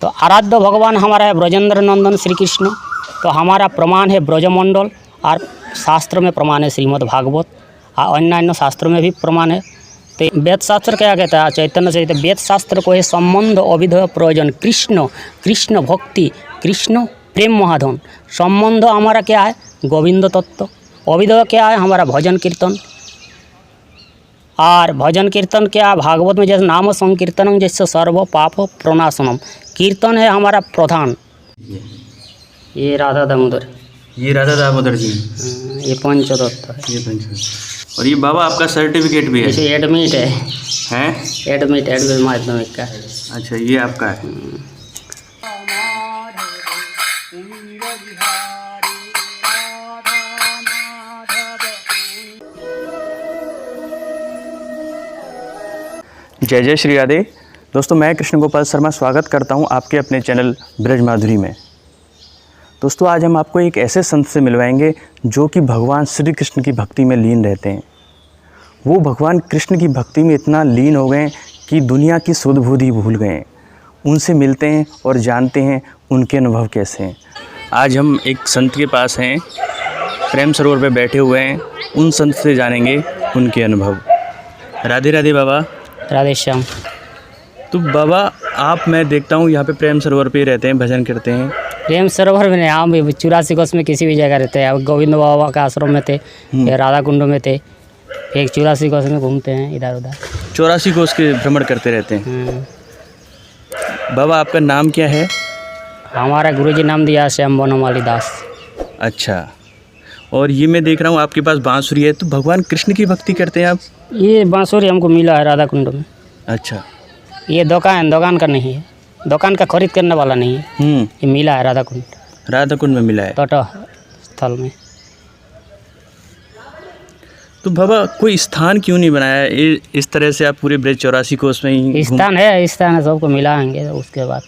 तो आराध्य भगवान हमारा है ब्रजेंद्र नंदन श्री कृष्ण। तो हमारा प्रमाण है ब्रजमंडल और शास्त्र में प्रमाण है श्रीमद् भागवत और अन्य शास्त्रों में भी प्रमाण है। तो वेद शास्त्र क्या कहता है? चैतन्य चैतन्य वेद शास्त्र को है संबंध अभिधेय प्रयोजन कृष्ण, कृष्ण भक्ति, कृष्ण प्रेम महाधन। संबंध हमारा क्या है? गोविंद तत्व। अभिधेय क्या है? हमारा भजन कीर्तन। और भजन कीर्तन क्या? भागवत में जैसे नाम संकीर्तनम जैसे सर्व पाप प्रणाशनम। कीर्तन है हमारा प्रधान। ये राधा दामोदर, ये राधा दामोदर जी, ये पंचदत्त है। ये पंच। और ये बाबा आपका सर्टिफिकेट भी है? जैसे एडमिट है, हैं? एडमिट माध्यमिक का। अच्छा, ये आपका है। जय जय श्री राधे। दोस्तों, मैं कृष्ण गोपाल शर्मा स्वागत करता हूं आपके अपने चैनल ब्रज माधुरी में। दोस्तों, आज हम आपको एक ऐसे संत से मिलवाएंगे जो कि भगवान श्री कृष्ण की भक्ति में लीन रहते हैं। वो भगवान कृष्ण की भक्ति में इतना लीन हो गए कि दुनिया की सुध बुध ही भूल गए। उनसे मिलते हैं और जानते हैं उनके अनुभव कैसे हैं। आज हम एक संत के पास हैं, प्रेम सरोवर पे बैठे हुए हैं। उन संत से जानेंगे उनके अनुभव। राधे राधे बाबा। राधे श्याम। तो बाबा, मैं देखता हूँ यहाँ पे प्रेम सरोवर पे ही रहते हैं, भजन करते हैं। प्रेम सरोवर में नहीं, हम 84 कोस में किसी भी जगह रहते हैं। गोविंद बाबा का आश्रम में थे, या राधा कुंड में थे, एक 84 कोस में घूमते हैं इधर उधर। 84 कोस के भ्रमण करते रहते हैं। बाबा, आपका नाम क्या है? हमारा गुरुजी नाम दिया श्याम बनमाली दास। अच्छा, और ये मैं देख रहा हूँ आपके पास बांसुरी है, तो भगवान कृष्ण की भक्ति करते हैं आप? ये बांसुरी हमको मिला है राधा कुंड में। अच्छा, ये दुकान का नहीं है, दुकान का खरीद करने वाला नहीं है। ये मिला है राधा कुंड में मिला है, तट स्थल में। तो बाबा, कोई स्थान क्यों नहीं बनाया इस तरह से? आप पूरे ब्रज 84 कोस में ही स्थान है सबको मिलाएंगे, उसके बाद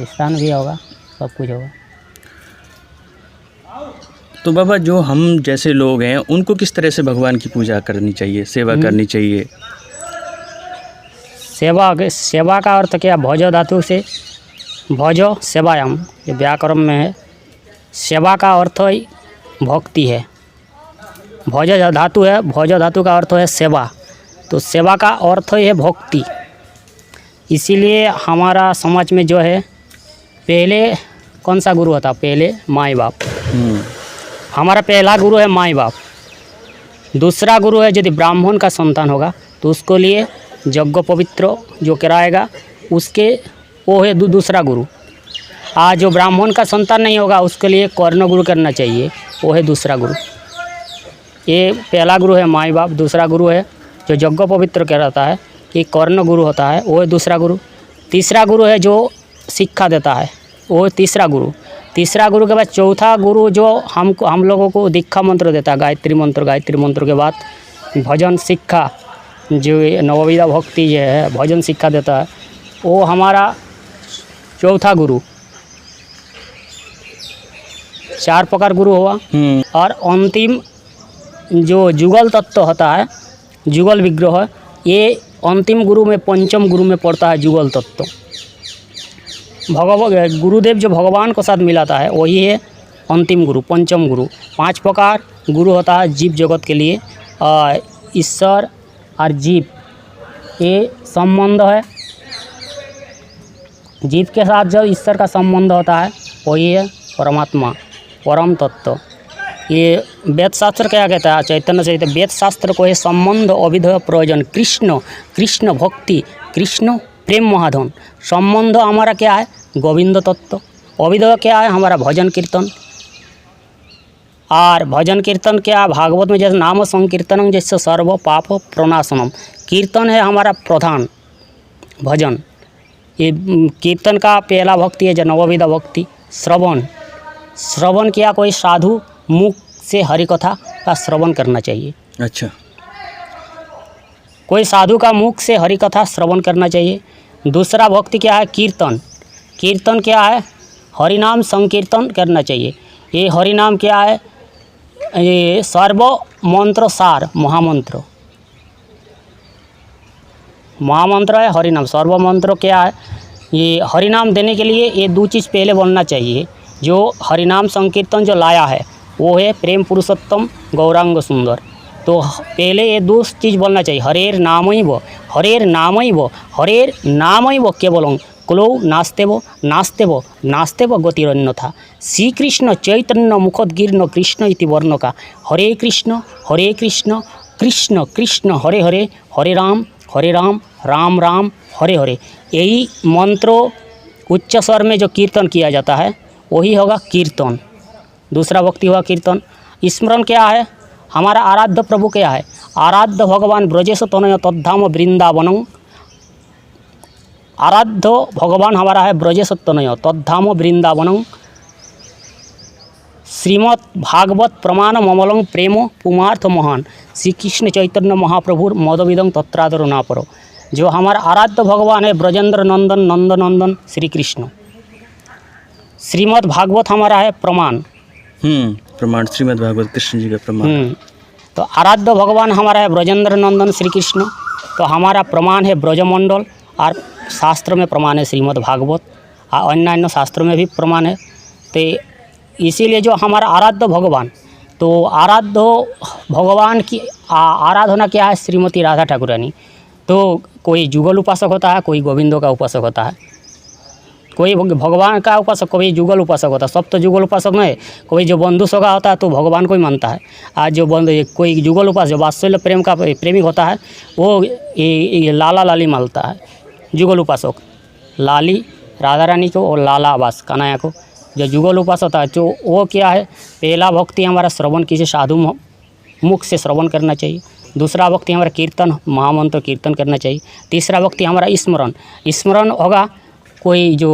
स्थान भी होगा, सब कुछ होगा। तो बाबा, जो हम जैसे लोग हैं उनको किस तरह से भगवान की पूजा करनी चाहिए, सेवा करनी चाहिए? सेवा का अर्थ क्या? भोजो धातु से भोजो सेवायाम, जो व्याकरण में है। सेवा का अर्थ भक्ति है। भोजो धातु है, भोजो धातु का अर्थ है सेवा। तो सेवा का अर्थ है भक्ति। इसीलिए हमारा समाज में जो है, पहले कौन सा गुरु होता? पहले माई बाप। हमारा पहला गुरु है माई बाप। दूसरा गुरु है, यदि ब्राह्मण का संतान होगा तो उसको लिए यज्ञ पवित्र जो कराएगा, उसके वो है दूसरा गुरु। आज जो ब्राह्मण का संतान नहीं होगा उसके लिए कर्ण गुरु करना चाहिए, वो है दूसरा गुरु। ये पहला गुरु है माई बाप। दूसरा गुरु है जो यज्ञ पवित्र कराता है, ये कर्ण गुरु होता है, वो है दूसरा गुरु। तीसरा गुरु है जो शिक्षा देता है, वो है तीसरा गुरु। तीसरा गुरु के बाद चौथा गुरु जो हम लोगों को दीक्षा मंत्र देता है, गायत्री मंत्र। गायत्री मंत्र के बाद भजन शिक्षा, जो नवविधा भक्ति जो है भजन शिक्षा देता है, वो हमारा चौथा गुरु। 4 प्रकार गुरु हुआ। और अंतिम जो जुगल तत्व होता है, जुगल विग्रह, ये अंतिम गुरु में, पंचम गुरु में पड़ता है जुगल तत्व। गुरुदेव जो भगवान को साथ मिलाता है वही है अंतिम गुरु, पंचम गुरु। 5 प्रकार गुरु होता है जीव जगत के लिए। ईश्वर और जीव ये संबंध है। जीव के साथ जो ईश्वर का संबंध होता है वही है परमात्मा, परम तत्व। ये वेद शास्त्र क्या कहता है? चैतन्य चैतन्य वेद शास्त्र को है संबंध अभिधेय प्रयोजन कृष्ण, कृष्ण भक्ति, कृष्ण प्रेम महाधन। संबंध हमारा क्या है? गोविंद तत्व। अभिधेय क्या है? हमारा भजन कीर्तन। और भजन कीर्तन क्या? भागवत में जैसे नाम संकीर्तनम जैसे सर्व पाप प्रणाशनम। कीर्तन है हमारा प्रधान भजन। ये कीर्तन का पहला भक्ति है जो नवविधा भक्ति। श्रवण किया, कोई साधु मुख से हरि कथा का श्रवण करना चाहिए। अच्छा, कोई साधु का मुख से हरि कथा श्रवण करना चाहिए। दूसरा भक्ति क्या है? कीर्तन। कीर्तन क्या है? हरिनाम संकीर्तन करना चाहिए। ये हरिनाम क्या है? ये सर्व मंत्र सार, महामंत्र है हरिनाम। सर्व मंत्र क्या है? ये हरिनाम देने के लिए ये दो चीज़ पहले बोलना चाहिए। जो हरिनाम संकीर्तन जो लाया है वो है प्रेम पुरुषोत्तम गौरांग सुंदर। तो पहले ये दो चीज़ बोलना चाहिए, हरेर नामैव केवलं क्लौ नास्तेव गतिरन्यथा। श्री कृष्ण चैतन्य मुखोद्गीर्ण कृष्ण इति वर्णका। हरे कृष्ण कृष्ण कृष्ण हरे हरे, हरे राम राम राम हरे हरे। यही मंत्रों उच्च स्वर में जो कीर्तन किया जाता है वही होगा कीर्तन। दूसरा भक्ति हुआ कीर्तन। स्मरण क्या है? हमारा आराध्य प्रभु क्या है? आराध्य भगवान ब्रजेश तनय तद्धाम वृंदावनम। आराध्य भगवान हमारा है ब्रजेश तनय तद्धाम वृंदावनम। श्रीमद् भागवत प्रमाण ममलं प्रेम पुमार्थ महान। श्री कृष्ण चैतन्य महाप्रभुर मदविदं तत्रादरो ना परो। जो हमारा आराध्य भगवान है ब्रजेंद्र नंदन नंदन श्री कृष्ण। श्रीमद् भागवत हमारा है प्रमाण। प्रमाण श्रीमद् भागवत कृष्ण जी का प्रमाण। तो आराध्य भगवान हमारा है ब्रजेंद्र नंदन श्री कृष्ण। तो हमारा प्रमाण है ब्रजमंडल और शास्त्र में प्रमाण है श्रीमद् भागवत और अन्य शास्त्रों में भी प्रमाण है। तो इसीलिए जो हमारा आराध्य भगवान, तो आराध्य भगवान की आराधना क्या है? श्रीमती राधा ठाकुरानी। तो कोई जुगल उपासक होता है, कोई गोविंदों का उपासक होता है, कोई भगवान का उपासक, कोई जुगल उपासक होता है। सब तो जुगल उपासक नहीं, कोई जो बंधु सगा होता है तो भगवान को ही मानता है। आज जो कोई जुगल उपासक जो वात्सल्य प्रेम का प्रेमी होता है वो ये लाला लाली मानता है। जुगल उपासक लाली राधा रानी को और लाला आवास कन्हैया को। जो जुगल उपासक होता है जो वो क्या है? पहला भक्ति हमारा श्रवण किसी साधु मुख से श्रवण करना चाहिए। दूसरा भक्ति हमारा कीर्तन महामंत्र कीर्तन करना चाहिए। तीसरा भक्ति हमारा स्मरण होगा। कोई जो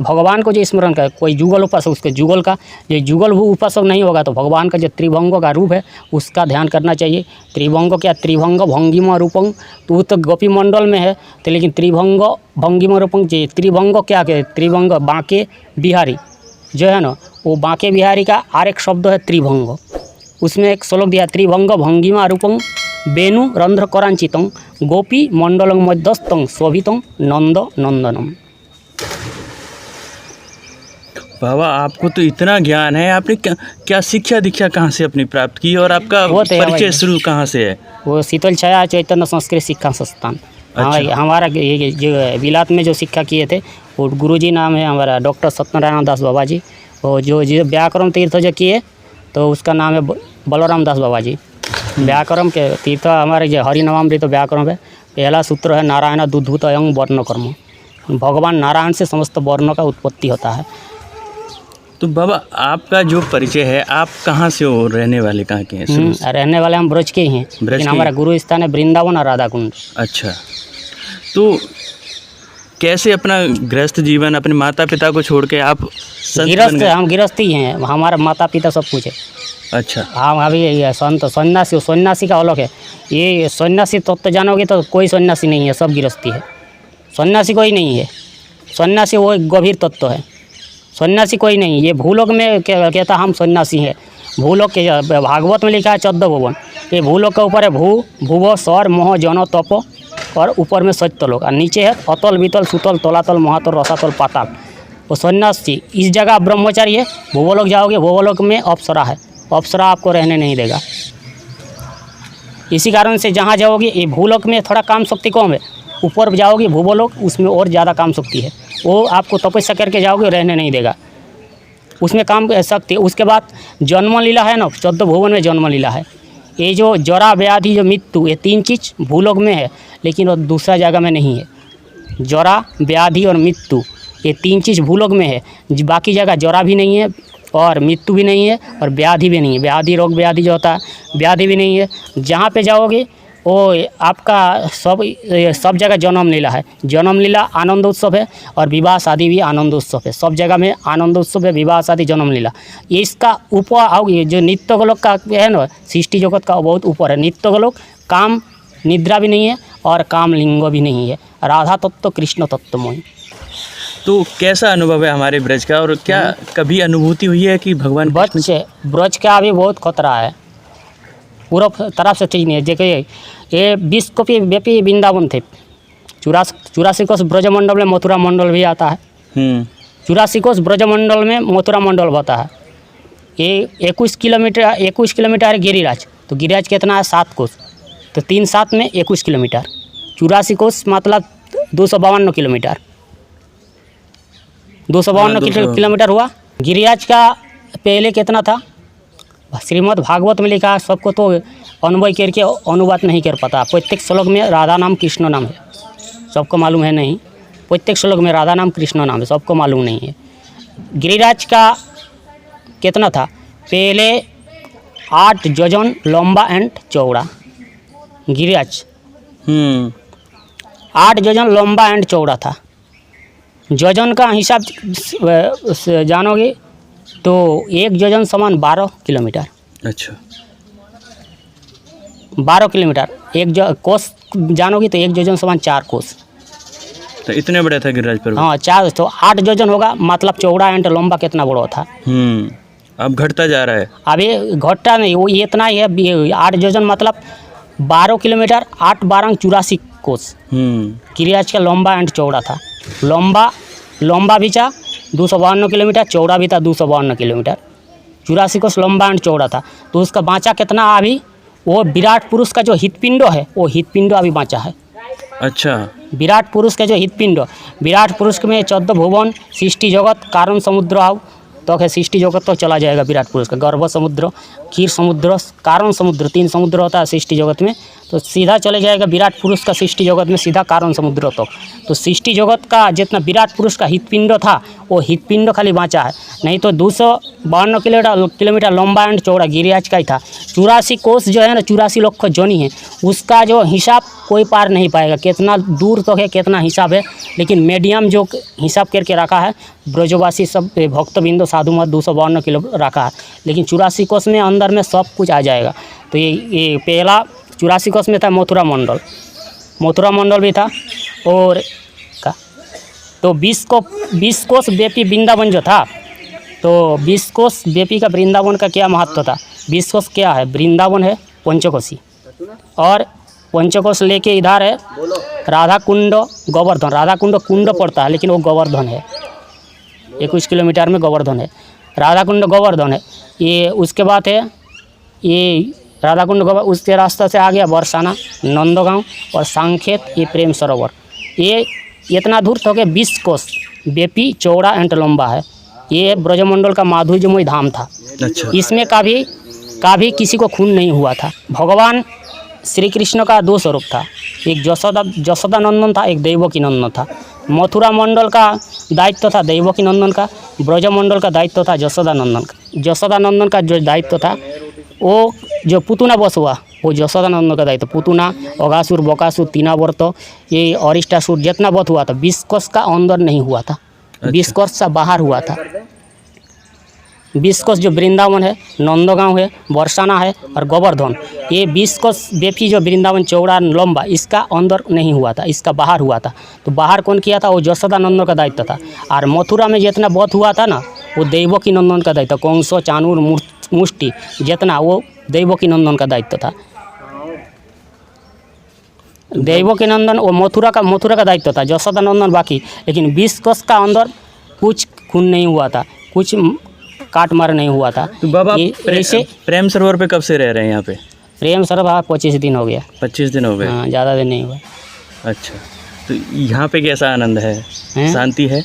भगवान को जो स्मरण करे, कोई जुगल उपासक उसके जुगल का, जो जुगल उपासक नहीं होगा तो भगवान का जो त्रिभंगों का रूप है उसका ध्यान करना चाहिए। त्रिभंग क्या? त्रिभंग भंगिमा रूपं। तो गोपी मंडल में है तो लेकिन त्रिभंग भंगिमा रूपं चाहिए। त्रिभंग क्या कहे? त्रिभंग बांके बिहारी जो है ना, वो बांके बिहारी का और एक शब्द है त्रिभंग। उसमें एक श्लोक दिया, त्रिभंग भंगिमा रूपं वेणु रंध्र करांचितं गोपी मंडलं मध्यस्थं शोभितं नंद नंदनम। बाबा आपको तो इतना ज्ञान है, आपने क्या शिक्षा दीक्षा कहाँ से अपनी प्राप्त की और आपका परिचय शुरू कहाँ से है? वो शीतल छाया चैतन्य संस्कृत शिक्षा संस्थान। अच्छा। हमारा ये जो विलात में जो शिक्षा किए थे वो गुरुजी नाम है हमारा डॉक्टर सत्यनारायण दास बाबा जी। वो जो व्याकरण तीर्थ जो किए तो उसका नाम है बलराम दास बाबा जी। व्याकरण के तीर्थ हमारे जो हरिनामामृत व्याकरण है, पहला सूत्र है नारायण दुद्धूत अयं वर्ण कर्म। भगवान नारायण से समस्त वर्णों का उत्पत्ति होता है। तो बाबा आपका जो परिचय है, आप कहाँ से हो, रहने वाले कहाँ के हैं? रहने वाले हम ब्रज के ही हैं, लेकिन हमारा गुरु स्थान है वृंदावन और राधा कुंड। अच्छा, तो कैसे अपना गृहस्थ जीवन अपने माता पिता को छोड़ के आप गृहस्थ? हम गृहस्थी हैं, हमारा माता पिता सब कुछ है। अच्छा, हम अभी संत सन्यासी का अलग है। ये सन्यासी तत्व जानोगे तो कोई सन्यासी नहीं है, सब गृहस्थी है। सन्यासी कोई नहीं है, सन्यासी वो एक गंभीर तत्व है। सन्यासी कोई नहीं। ये भूलोक में कहता हम सन्यासी हैं। भूलोक के भागवत में लिखा है 14 भुवन। ये भूलोक के ऊपर है भूव स्वर मोह जन तप और ऊपर में सत्यलोक और नीचे है अतल वितल सुतल तलातल महातल रसातल पाताल। वो सन्यासी इस जगह ब्रह्मचारी है। भूवलोक जाओगे, भूवलोक में अप्सरा है, अप्सरा आपको रहने नहीं देगा। इसी कारण से जहाँ जाओगे ये भूलोक में थोड़ा काम शक्ति कम है, ऊपर जाओगे भूवलोक उसमें और ज़्यादा काम शक्ति है। वो आपको तपस्या करके जाओगे रहने नहीं देगा, उसमें काम शक्ति। उसके बाद जन्म लीला है ना, 14 भुवन में जन्म लीला है। ये जो जरा व्याधि जो मृत्यु, ये 3 चीज़ भूलोक में है लेकिन वो दूसरा जगह में नहीं है। जरा व्याधि और मृत्यु ये 3 चीज़ भूलोक में है, बाकी जगह जरा भी नहीं है और मृत्यु भी नहीं है और व्याधि भी नहीं है। व्याधि रोग व्याधि जो होता है व्याधि भी नहीं है। जहाँ पे जाओगे वो आपका सब जगह जन्म लीला है। जन्म लीला आनंद उत्सव है और विवाह शादी भी आनंद उत्सव है। सब जगह में आनंद उत्सव है, विवाह शादी जन्म लीला। इसका ऊपर जो नित्य गोलोक का है ना, सृष्टि जगत का बहुत ऊपर है। नित्य गोलोक काम निद्रा भी नहीं है और काम लिंग भी नहीं है। राधा तत्व कृष्ण तत्वमय। तो कैसा अनुभव है हमारे ब्रज का, और क्या कभी अनुभूति हुई है कि भगवान ब्रज का अभी बहुत खतरा है, पूरा तरफ से ठीक नहीं है। देखिए ये विश्व व्यापी वृंदावन थे, चौरासी कोष ब्रजमंडल में मथुरा मंडल भी आता है। 84 कोष ब्रजमंडल में मथुरा मंडल होता है। ये 21 किलोमीटर है गिरिराज। तो गिरिराज कितना है 7 कोष, तो 3 7 में 21 किलोमीटर। 84 कोष मतलब 252 किलोमीटर। 252 किलोमीटर हुआ। गिरिराज का पहले कितना था श्रीमद् भागवत में लिखा है, सबको तो अनुभव करके अनुवाद नहीं कर पाता। प्रत्येक श्लोक में राधा नाम कृष्ण नाम है, सबको मालूम है नहीं। प्रत्येक श्लोक में राधा नाम कृष्ण नाम है, सबको मालूम नहीं है। गिरिराज का कितना था पहले 8 योजन लंबा एंड चौड़ा। गिरिराज 8 योजन लंबा एंड चौड़ा था। योजन का हिसाब जानोगे तो 1 योजन समान 12 किलोमीटर। अच्छा, 12 किलोमीटर। कोस जानोगे तो 1 योजन समान 4 कोस। तो इतने बड़े था गिरिराज पर्वत? हाँ 4, तो 8 योजन होगा मतलब चौड़ा एंड लंबा कितना बड़ा था। अब घटता जा रहा है। अभी घटता नहीं, वो इतना ही है। 8 योजन मतलब 12 किलोमीटर। 8 12 84 कोस। गिरिराज का लंबा एंड चौड़ा था। लंबा भी था 252 किलोमीटर, चौड़ा भी था 252 किलोमीटर। 84 कोस लंबा एंड चौड़ा था। तो उसका बाँचा कितना अभी, वो विराट पुरुष का जो हितपिंडो है, वो हितपिंडो अभी बाँचा है। अच्छा, विराट पुरुष के जो हितपिंडो, विराट पुरुष में 14 भुवन, सृष्टि जगत, कारण समुद्र आओ तो है। सृष्टि जगत तो चला जाएगा विराट पुरुष का। गर्भ समुद्र, क्षीर समुद्र, कारण समुद्र, 3 समुद्र होता है सृष्टि जगत में। तो सीधा चले जाएगा विराट पुरुष का सृष्टि जगत में सीधा कारण समुद्र तक। तो सृष्टि जगत का जितना विराट पुरुष का हितपिंड था वो हितपिंड खाली बाँचा है, नहीं तो 252 किलोमीटर लंबा एंड चौड़ा गिरिराज का ही था। 84 कोस जो है ना, 84 लक्ष जोनी है, उसका जो हिसाब कोई पार नहीं पाएगा कितना दूर तक है, कितना हिसाब है। लेकिन मीडियम जो हिसाब करके रखा है ब्रजवासी सब भक्तबिंदु साधु मत 252 किलो रखा है। लेकिन 84 कोस में अंदर में सब कुछ आ जाएगा। तो ये पहला 84 कोस में था मथुरा मंडल भी था। और का तो 20 कोस व्यापी वृंदावन जो था, तो 20 कोस व्यापी का वृंदावन का क्या महत्व था। 20 कोस क्या है, वृंदावन है पंचकोशी, और पंचकोश लेके इधर है राधा कुंड गोवर्धन। राधा कुंड पड़ता है लेकिन वो गोवर्धन है, 21 किलोमीटर में गोवर्धन है। राधा कुंड गोवर्धन है। ये उसके बाद है ये राधा कुंड गोवर्धन, उसके रास्ते से आ गया बरसाना, नंदगांव और सांखेत, ये प्रेम सरोवर। ये इतना दूर तो के 20 कोस व्यापी चौड़ा एंड लंबा है। ये ब्रजमंडल का माधुर्यमय धाम था। अच्छा, इसमें कभी किसी को खून नहीं हुआ था। भगवान श्री कृष्ण का 2 स्वरूप था, एक जशोदा नंदन था, एक देवकी नंदन था। मथुरा मंडल का दायित्व था देवकी नंदन का, ब्रजमंडल का दायित्व था जशोदा नंदन का। जशोदा नंदन का जो दायित्व था वो जो पुतुना बस हुआ वो जशोदा नंदन का दायित्व। पुतुना, अगासुर, बकासुर, तीनावर्त, ये अरिष्टासुर जितना बध हुआ था 20 कोस का अंदर नहीं हुआ था। 20 कोस से बाहर हुआ था। 20 कोस जो वृंदावन है, नंदगांव है, बरसाना है और गोवर्धन, ये 20 कोस व्यापी जो वृंदावन चौड़ा लंबा, इसका अंदर नहीं हुआ था, इसका बाहर हुआ था। तो बाहर कौन किया था, वो जशोदा नंदन का दायित्व था। और मथुरा में जितना बध हुआ था ना, वो देवकी नंदन का दायित्व। कंसो, चानूर, मुष्टि जितना, वो देवकी नंदन का दायित्व था। देवकी नंदन वो मथुरा का दायित्व था, जशोदा नंदन बाकी। लेकिन 20 कोस का अंदर कुछ खून नहीं हुआ था, कुछ काट मार नहीं हुआ था। तो बाबा ऐसे प्रेम सरोवर पे कब से रह रहे हैं यहाँ पे? प्रेम सरोवर 25 दिन हो गया। 25 दिन हो गए? हाँ, ज़्यादा दिन नहीं हुआ। अच्छा, तो यहाँ पे कैसा आनंद है? शांति है?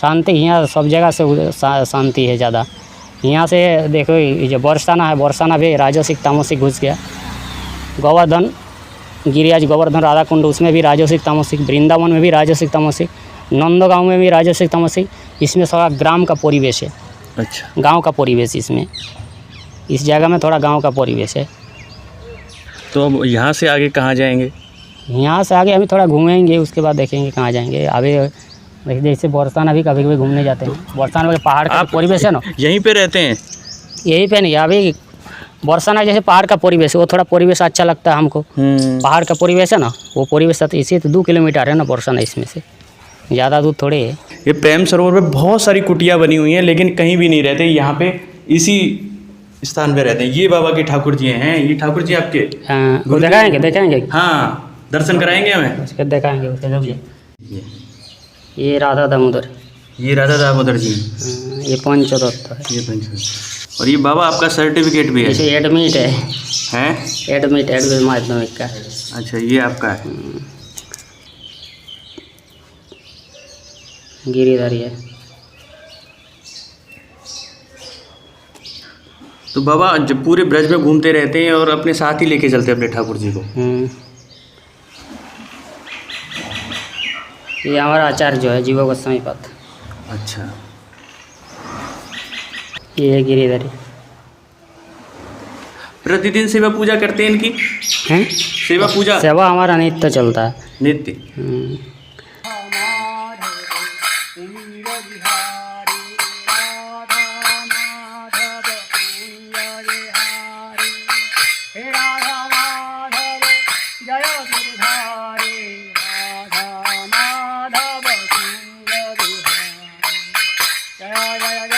शांति यहाँ सब जगह से शांति है ज़्यादा। यहाँ से देखो ये जो बरसाना है, बरसाना भी राजसिक तामसिक घुस गया। गोवर्धन गिरिराज गोवर्धन राधा कुंड, उसमें भी राजसिक तामसिक। वृंदावन में भी राजसिक तामसिक। नंदगांव में भी राजसिक तामसिक। इसमें थोड़ा ग्राम का परिवेश है। अच्छा, गांव का परिवेश इसमें, इस जगह में थोड़ा गांव का परिवेश है। तो अब यहाँ से आगे कहाँ जाएंगे? यहाँ से आगे अभी थोड़ा घूमेंगे, उसके बाद देखेंगे कहाँ जाएंगे। अभी जैसे बरसाना भी कभी कभी घूमने जाते हैं। बरसाना में पहाड़ का परिवेश है ना, यहीं पे रहते हैं? यहीं पे नहीं, अभी बरसाना जैसे पहाड़ का परिवेश है, वो थोड़ा परिवेश अच्छा लगता है हमको। पहाड़ का परिवेश है ना, वो परिवेश इसी तो 2 किलोमीटर है ना बरसाना, इसमें से ज़्यादा दूर थोड़े है। ये प्रेम सरोवर पे बहुत सारी कुटिया बनी हुई हैं, लेकिन कहीं भी नहीं रहते, यहाँ पे इसी स्थान पे रहते हैं। ये बाबा के ठाकुर जी हैं, ये ठाकुर जी आपके? वो दिखाएंगे। हाँ, दर्शन कराएंगे हमें? उसके दिखाएंगे उसे जब ये ये राधा दामोदर, ये राधा दामोदर जी, ये पंचदत्त है। ये पंच। और ये बाबा आपका सर्टिफिकेट भी है? इसे एडमिट है, हैं? एडमिट माध्यमिक का। अच्छा, ये आपका है। गिरिधारी है। तो बाबा जब पूरे ब्रज में घूमते रहते हैं और अपने साथ ही लेके चलते हैं अपने ठाकुर जी को? ये हमारा आचार्य जो है जीव गोस्वामी पथ। अच्छा, ये है गिरिधारी। प्रतिदिन सेवा पूजा करते हैं इनकी? हैं? सेवा पूजा? सेवा हमारा नित्य चलता है। नित्य। जय जय